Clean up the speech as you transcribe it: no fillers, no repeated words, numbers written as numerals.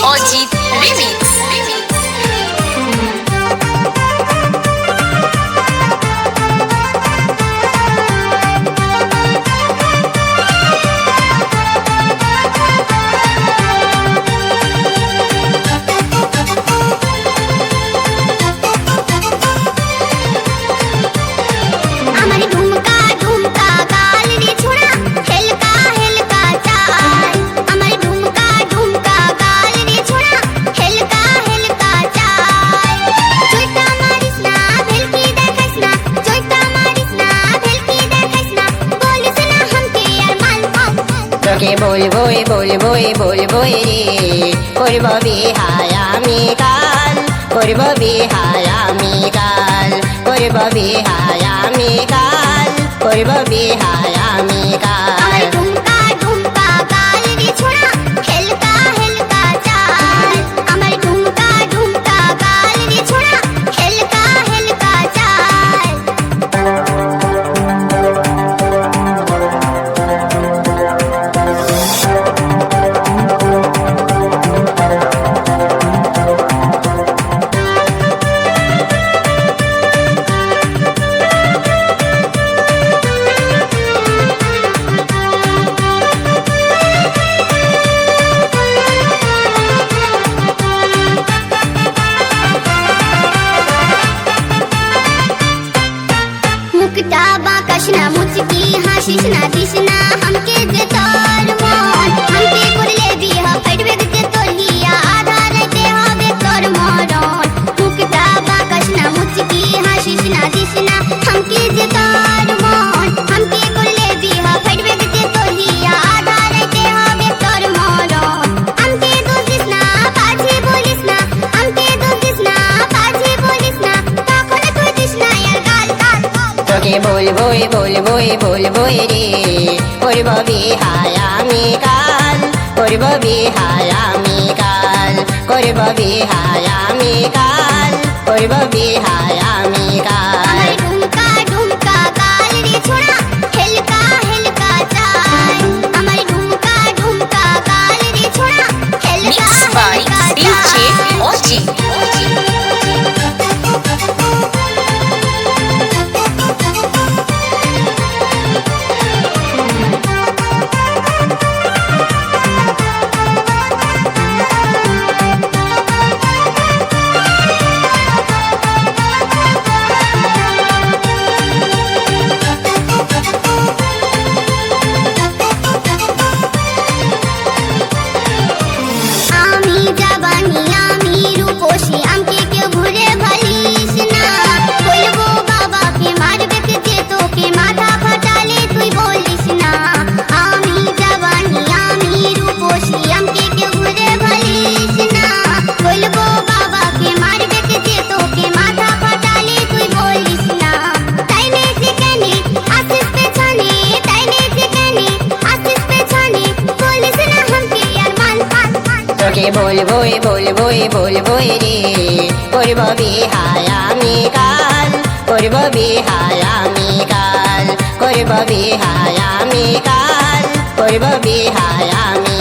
Ojit Remix. বলবো রে করব বিহায় আমি কাল, করব বিহায় আমি কাল, করব বিহায় আমি কাল, করব বিহায় আমি কাল। कृष्णा मुचकी हाशिना दिशना हमके जे तोर मन हमके करले दिया फटबे के तोरिया आधार दे हवे तोर मरन मुकटा बा कृष्णा मुचकी हाशिना दिशना हमके जे तोर मन हमके करले दिया फटबे के तोरिया आधार दे हवे तोर मरन हमके दोसिसना पाछे बोलिसना हमके दोसिसना पाछे बोलिसना तखन खुदिसना यार गाल गाल তোকে বলবো রে করব বিহায় আমি কাল, করব বিহায় আমি কাল, করব বিহায় আমি কাল, করব বিহায় আমি কাল। ঢুমকা ঢুমকা কাল রে ছোড়া হেলকা হেলকা চাই আমার ঢুমকা ঢুমকা কাল রে ছোড়া হেলকা Mixed by DJ Ojit. বলবো রে করব বিহায় আমি কাল, করব বিহায় আমি কাল, করব বিহায় আমি কাল, করব বিহায় আমি